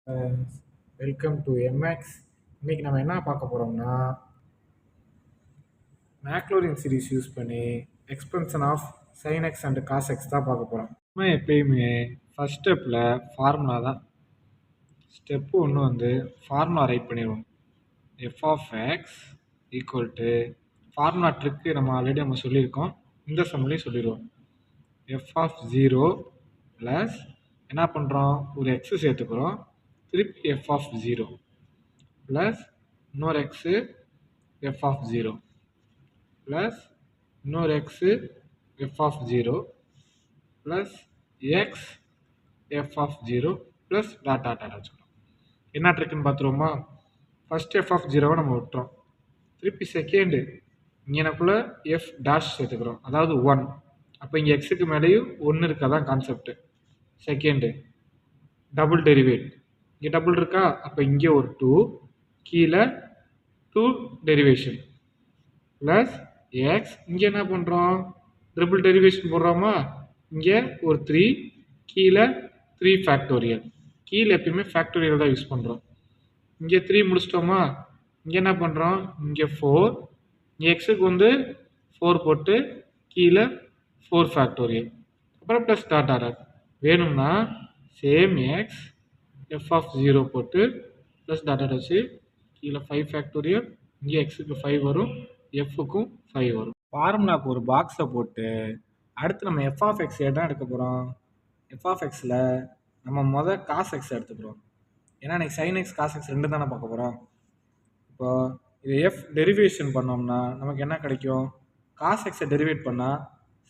Welcome to MX. இன்னைக்கு நம்ம என்ன பார்க்க போகிறோம்னா மேக்லோரின் சீரிஸ் யூஸ் பண்ணி expansion of sine x and cos x தான் பார்க்க போகிறோம். நம்ம எப்பயுமே ஃபர்ஸ்ட் ஸ்டெப்பில் ஃபார்முலா தான். ஸ்டெப்பு ஒன்று வந்து ஃபார்முலா ரைட் பண்ணிடுவோம். F of X equal to formula trick நம்ம சொல்லியிருக்கோம், இந்த சம்லேயும் சொல்லிடுவோம். எஃப் ஆஃப் 0 ப்ளஸ் என்ன பண்ணுறோம், ஒரு எக்ஸு சேர்த்துக்கிறோம், திருப்பி எஃப் ஆஃப் 0 ப்ளஸ் இன்னொரு எக்ஸு எஃப் ஆஃப் 0 ப்ளஸ் இன்னொரு x f of 0 plus X F of 0 plus dot dot dot வச்சுக்கிறோம். என்ன ட்ரிக்குன்னு பார்த்துருவோமா? ஃபஸ்ட் எஃப் ஆஃப் 0வை நம்ம விட்டுறோம், திருப்பி செகண்டு இங்கே எனக்குள்ளே எஃப் டாஷ் சேர்த்துக்கிறோம், அதாவது 1. அப்போ இங்கே எக்ஸுக்கு மேலேயும் 1 இருக்கா தான் கான்செப்ட். செகண்டு டபுள் டெரிவேட், இங்கே டபுள் இருக்கா, அப்போ இங்கே ஒரு 2, கீழே 2 டெரிவேஷன் ப்ளஸ் எக்ஸ். இங்கே என்ன பண்ணுறோம், ட்ரிபிள் டெரிவேஷன் போடுறோமா, இங்கே ஒரு 3, கீழே 3 ஃபேக்டோரியல். கீழே எப்பயுமே ஃபேக்டோரியல் தான் யூஸ் பண்ணுறோம். இங்கே 3 முடிச்சிட்டோமா, இங்கே என்ன பண்ணுறோம், இங்கே 4, இங்கே எக்ஸுக்கு வந்து 4 போட்டு கீழே 4 ஃபேக்டோரியல், அப்புறம் ப்ளஸ் டாட் டாட். வேணும்னா சேம் எக்ஸ் எஃப் ஆஃப் 0 போட்டு ப்ளஸ் டாட் டாட் வச்சு கீழே 5 ஃபேக்டோரியல், இங்கே எக்ஸுக்கு 5 வரும், எஃப்க்கும் 5 வரும். ஃபார்முலாவுக்கு ஒரு பாக்ஸை போட்டு அடுத்து நம்ம எஃப் ஆஃப் எக்ஸ் தான் எடுக்க போகிறோம். எஃப் ஆஃப் எக்ஸில் நம்ம காஸ் எக்ஸ் எடுத்துக்கிறோம், ஏன்னா இன்னைக்கு சைன் எக்ஸ் காஸ் எக்ஸ் ரெண்டு தானே பார்க்க போகிறோம். இப்போ இது எஃப் டெரிவேஷன் பண்ணோம்னா நமக்கு என்ன கிடைக்கும், காஸ் எக்ஸை டெரிவேட் பண்ணால்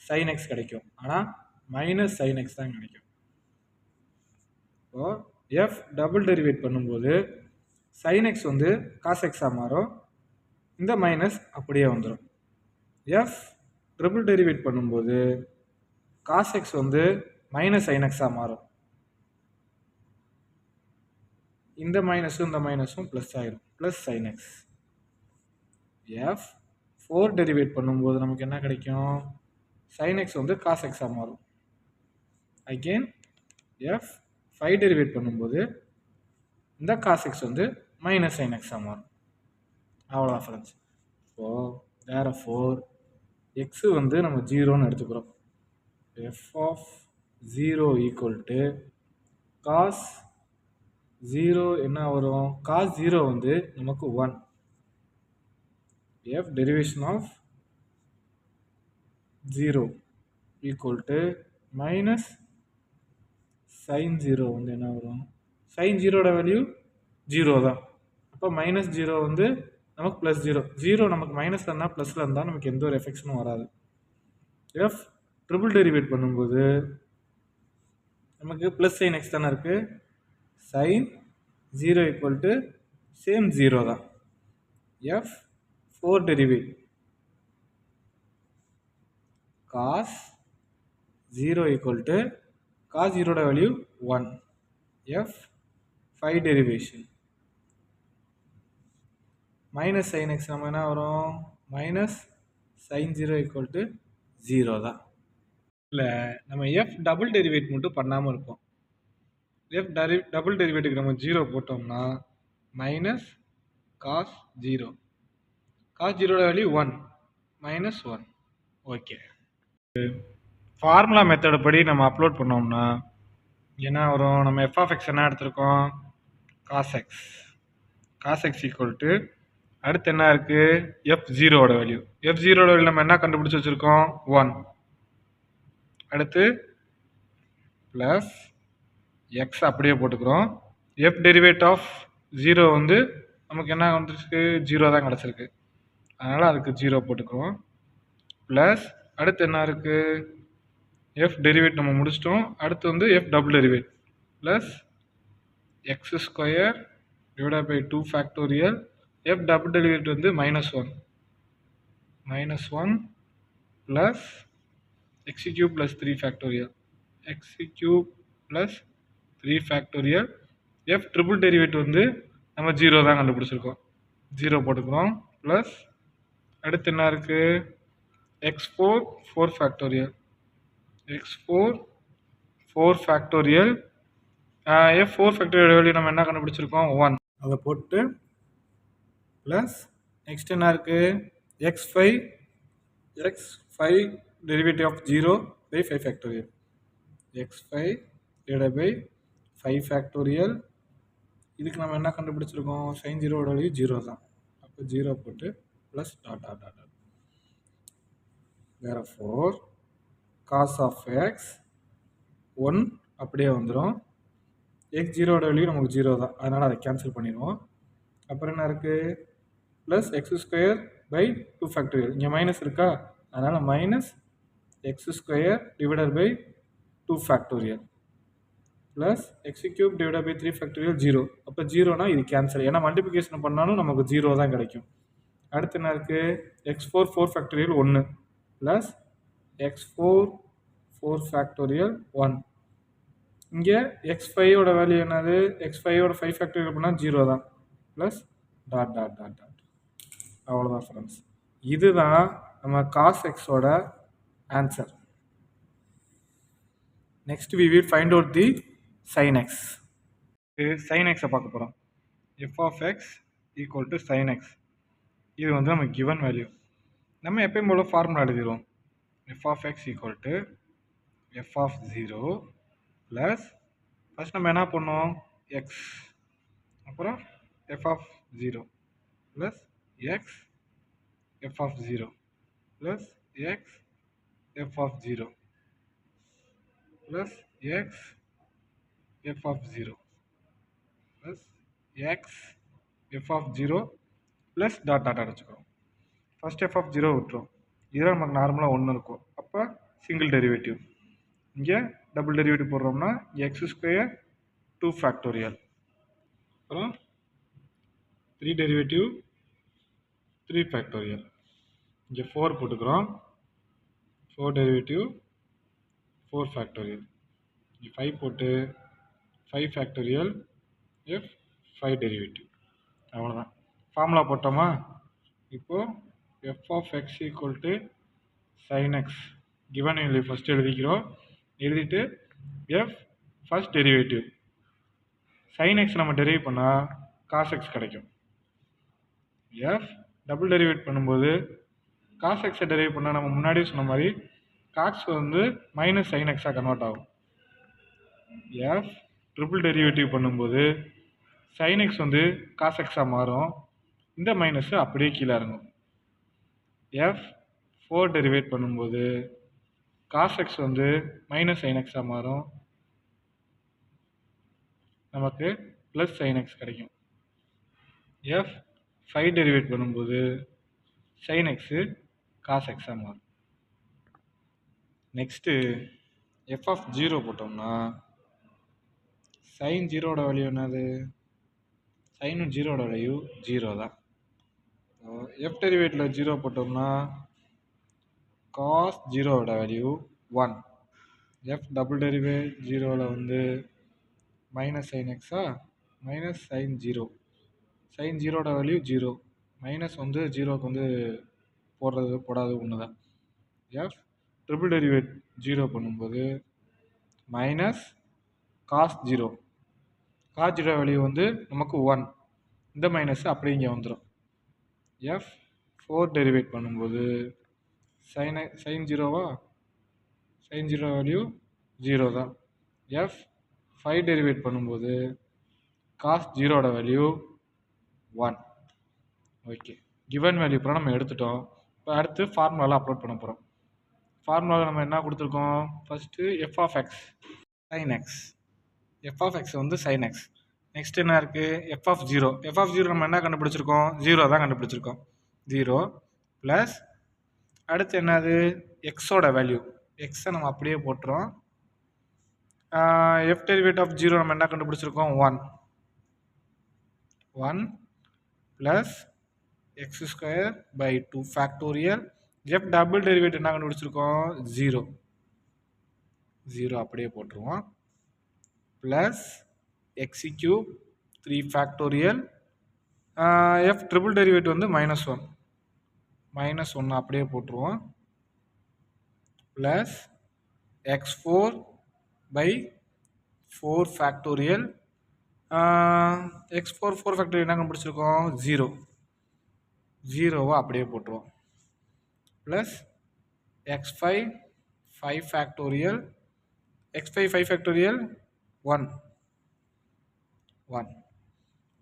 சைன் எக்ஸ் கிடைக்கும், ஆனால் மைனஸ் சைன் எக்ஸ் தான் கிடைக்கும். இப்போது எஃப் டபுள் டெரிவேட் பண்ணும்போது சைன் எக்ஸ் வந்து காஸ் எக்ஸாக மாறும், இந்த மைனஸ் அப்படியே வந்துடும். எஃப் ட்ரிபிள் டெரிவேட் பண்ணும்போது காஸ் எக்ஸ் வந்து மைனஸ் சைன் எக்ஸாக மாறும், இந்த மைனஸும் இந்த மைனஸும் ப்ளஸ் ஆகிடும், plus sine x. F 4 derivate பண்ணும்போது நமக்கு என்ன கிடைக்கும், சைன் எக்ஸ் வந்து காஸ் எக்ஸாக மாறும். அகெயின் எஃப் 5 டெரிவேட் பண்ணும்போது இந்த காஸ் எக்ஸ் வந்து மைனஸ் சைன் எக்ஸாக மாறும். அவ்வளோதான் ஃப்ரெண்ட்ஸ். இப்போது வேறு 4 எக்ஸு வந்து நம்ம 0ன்னு எடுத்துக்கிறோம். F of 0 equal to cos 0 என்ன வரும், காஸ் 0 வந்து நமக்கு 1. F derivation of 0 equal to minus sine 0 வந்து என்ன வரும், சைன் 0ஓட வேல்யூ 0 தான், அப்போ மைனஸ் 0 வந்து நமக்கு ப்ளஸ் 0. 0 நமக்கு மைனஸில் இருந்தால் ப்ளஸில் இருந்தால் நமக்கு எந்த ஒரு எஃபெக்ஷனும் வராது. எஃப் ட்ரிபிள் டெரிவேட் பண்ணும்போது நமக்கு ப்ளஸ் சைன் எக்ஸ் தானே இருக்குது, சைன் 0 ஈக்குவல் டு சேம் 0 தான். F 4 derivate cos 0 equal to cos 0ஓட value 1. F 5 derivation minus sine X நம்ம என்ன வரும், மைனஸ் சைன் 0 ஈக்குவல் டு 0 தான். இல்லை நம்ம எஃப் டபுள் டெரிவேட் மட்டும் பண்ணாமல் இருப்போம். எஃப் டபுள் டெரிவேட்டுக்கு நம்ம 0 போட்டோம்னா மைனஸ் காஸ் 0, காஸ் 0ஓட வேல்யூ 1, மைனஸ் 1. ஓகே, ஃபார்முலா மெத்தடை படி நம்ம அப்லோட் பண்ணோம்னா என்ன வரும், நம்ம எஃப் ஆஃப் எக்ஸ் என்ன எடுத்திருக்கோம், cos x. Cos x equal to அடுத்து என்ன இருக்குது, எஃப் 0ஓட வேல்யூ. எஃப் 0ஓட வேல்யூ நம்ம என்ன கண்டுபிடிச்சி வச்சுருக்கோம், 1. அடுத்து ப்ளஸ் எக்ஸ் அப்படியே போட்டுக்கிறோம். எஃப் டெரிவேட் ஆஃப் 0 வந்து நமக்கு என்ன வந்துருக்கு, 0 தான் கிடச்சிருக்கு, அதனால் அதுக்கு 0 போட்டுக்கிறோம். ப்ளஸ் அடுத்து என்ன இருக்குது, எஃப் டெரிவேட் நம்ம முடிச்சிட்டோம், அடுத்து வந்து F double derivate plus X square divide by 2 factorial. F double derivate வந்து minus 1 plus X cube plus 3 factorial, X cube plus 3 factorial. F triple derivate வந்து நம்ம 0 தான் கண்டுபிடிச்சிருக்கோம், 0 போட்டுக்கிறோம். ப்ளஸ் அடுத்து என்ன இருக்குது, x4 4 factorial, x4 4 factorial. F four factorial value நம்ம என்ன கண்டுபிடிச்சிருக்கோம் 1 அதை போட்டு ப்ளஸ் நெக்ஸ்ட் என்ன இருக்குது x5 derivative of 0 by 5 factorial x5 divide by 5 factorial இதுக்கு நம்ம என்ன கண்டுபிடிச்சிருக்கோம் சைன் ஜீரோட வேல்யூ 0 தான் அப்போ 0 போட்டு plus dot dot dot therefore cos of x 1 அப்படியே வந்துடும் x ஜீரோட வேல்யூ நமக்கு 0 தான் அதனால் அதை கேன்சல் பண்ணிடுவோம் அப்புறம் என்ன இருக்குது plus X square by 2 factorial இங்கே மைனஸ் இருக்கா அதனால் minus x square divided by 2 factorial plus X cube divide by 3 factorial 0 அப்போ 0னா இது கேன்சல் ஏன்னா மல்டிப்ளிகேஷன் பண்ணாலும் நமக்கு 0 தான் கிடைக்கும் அடுத்து என்ன இருக்குது x4 4 factorial 1 plus x4 4 factorial 1 இங்கே x5ஓட வேல்யூ என்னது x5ஓட 5 ஃபேக்டோரியல் பண்ணால் 0 தான் plus dot dot dot dot அவ்வளோதான் ஃப்ரெண்ட்ஸ் இதுதான் நம்ம காஸ் எக்ஸோட answer next we will find out the sine X sine எக்ஸை பார்க்க போகிறோம் F of X equal to sine X இது வந்து நம்ம கிவன் வேல்யூ நம்ம எப்பயும் போல ஃபார்முலா எழுதிடுவோம் F of X equal to F of 0 plus first நம்ம என்ன பண்ணோம் எக்ஸ் அப்புறம் F of 0 plus X F of 0 plus X F of 0 plus X F of 0 plus X F of 0 plus dot dot அடிச்சுக்கிறோம் first F of 0 விட்டுரும் இதில் நமக்கு நார்மலாக 1 இருக்கும் அப்போ சிங்கிள் டெரிவேட்டிவ் இங்கே டபுள் டெரிவேட்டிவ் போடுறோம்னா எக்ஸ் ஸ்கொயர் 2 ஃபேக்டோரியல் அப்புறம் 3 டெரிவேட்டிவ் 3 ஃபேக்டோரியல் இங்கே 4 போட்டுக்கிறோம் 4 டெரிவேட்டிவ் 4 ஃபேக்டோரியல் இங்கே 5 போட்டு 5 ஃபேக்டோரியல் எஃப் 5 டெரிவேட்டிவ் அவ்வளோதான் ஃபார்முலா போட்டோமா இப்போது F of X equal to sine X given value first எழுதிக்கிறோம் எழுதிட்டு F first derivative sine X நம்ம டெரிவ் பண்ணால் காஸ் எக்ஸ் கிடைக்கும் எஃப் டபுள் டெரிவேட் பண்ணும்போது காஸ் எக்ஸை டெரிவ் பண்ணால் நம்ம முன்னாடியே சொன்ன மாதிரி காஸ் வந்து மைனஸ் சைன் எக்ஸாக கன்வெர்ட் ஆகும் எஃப் ட்ரிபிள் டெரிவேட்டிவ் பண்ணும்போது சைன் எக்ஸ் வந்து காஸ் எக்ஸாக மாறும் இந்த மைனஸு அப்படியே கீழே இறங்கும் எஃப் 4 டெரிவேட் பண்ணும்போது காஸ் எக்ஸ் வந்து மைனஸ் சைன் எக்ஸாக மாறும் நமக்கு ப்ளஸ் சைன் எக்ஸ் கிடைக்கும் எஃப் 5 டெரிவேட் பண்ணும்போது சைன் எக்ஸு காஸ் எக்ஸாக மாறும் நெக்ஸ்ட்டு எஃப் ஆஃப் 0 போட்டோம்னா சைன் ஜீரோட வேல்யூ என்னது சைனும் ஜீரோட வேல்யூ 0 தான் எஃப் டெரிவேட்டில் 0 போட்டோம்னா காஸ் ஜீரோவோட வேல்யூ 1 எஃப் டபுள் டெரிவேட் 0வில் வந்து மைனஸ் சைன் எக்ஸா மைனஸ் சைன் ஜீரோ சைன் ஜீரோட வேல்யூ 0 மைனஸ் வந்து ஜீரோக்கு வந்து போடாது ஒன்று தான் எஃப் ட்ரிபிள் டெரிவேட் 0 பண்ணும்போது மைனஸ் காஸ் ஜீரோ வேல்யூ வந்து நமக்கு 1 இந்த மைனஸ் அப்படியே இங்கே வந்துடும் எஃப் 4 டெரிவேட் பண்ணும்போது சைன் ஜீரோவா சைன் ஜீரோ வேல்யூ 0 தான் எஃப் 5 டெரிவேட் பண்ணும்போது காஸ் ஜீரோட வேல்யூ 1 ஓகே கிவன் வேல்யூ அப்புறம் நம்ம எடுத்துட்டோம் இப்போ அடுத்து ஃபார்முலாவில் அப்லோட் பண்ண போகிறோம் ஃபார்முலாவில் நம்ம என்ன கொடுத்துருக்கோம் first f of x sine x F of x வந்து சைன் எக்ஸ் நெக்ஸ்ட் என்ன இருக்குது எஃப் ஆஃப் 0 நம்ம என்ன கண்டுபிடிச்சிருக்கோம் 0 தான் கண்டுபிடிச்சிருக்கோம் 0 ப்ளஸ் அடுத்து என்னது எக்ஸோட வேல்யூ எக்ஸை நம்ம அப்படியே போட்டுறோம் எஃப் டெரிவேட் ஆஃப் 0 நம்ம என்ன கண்டுபிடிச்சிருக்கோம் 1 plus X square by 2 factorial F double derivate என்ன கண்டுபிடிச்சிருக்கோம் 0 அப்படியே போட்டுருவோம் plus X cube 3 factorial F triple derivate வந்து -1 அப்படியே போட்டுருவோம் plus x4 by 4 factorial x4 4 factorial என்ன கண்டுபிடிச்சிருக்கோம் 0 ஜீரோவை அப்படியே போட்டுருவோம் plus x5 5 factorial x5 5 factorial 1 1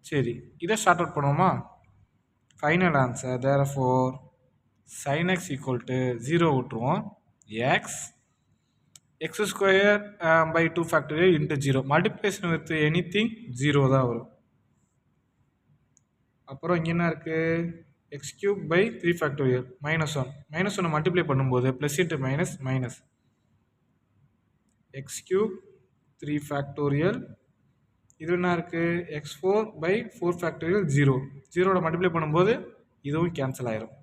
சரி இதை ஷார்ட் அவுட் பண்ணுவோமா final answer therefore sin x equal to 0 விட்டுருவோம் x square by 2 factorial into 0 multiplication with anything 0 தான் வரும். அப்புறம் இங்கே என்ன இருக்குது X cube by 3 factorial -1 -1 multiply பண்ணும்போது plus into minus X cube 3 factorial இது என்ன இருக்குது x4 பை 4 ஃபேக்டோரியல் 0 மல்டிப்ளை பண்ணும்போது இதுவும் கேன்சல் ஆயிரும்.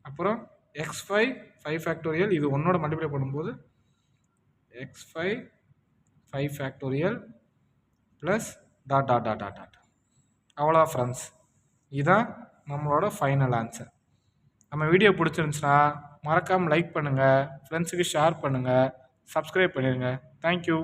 அப்புறம் x5 5 ஃபேக்டோரியல் இது 1 மல்டிப்ளை பண்ணும்போது x5 5 ஃபேக்டோரியல் ப்ளஸ் டாட் அவ்வளோ ஃப்ரெண்ட்ஸ், இதுதான் நம்மளோட ஃபைனல் ஆன்சர். நம்ம வீடியோ பிடிச்சிருந்துச்சுன்னா மறக்காமல் லைக் பண்ணுங்கள், ஃப்ரெண்ட்ஸுக்கு ஷேர் பண்ணுங்கள், சப்ஸ்கிரைப் பண்ணிடுங்க. தேங்க்யூ.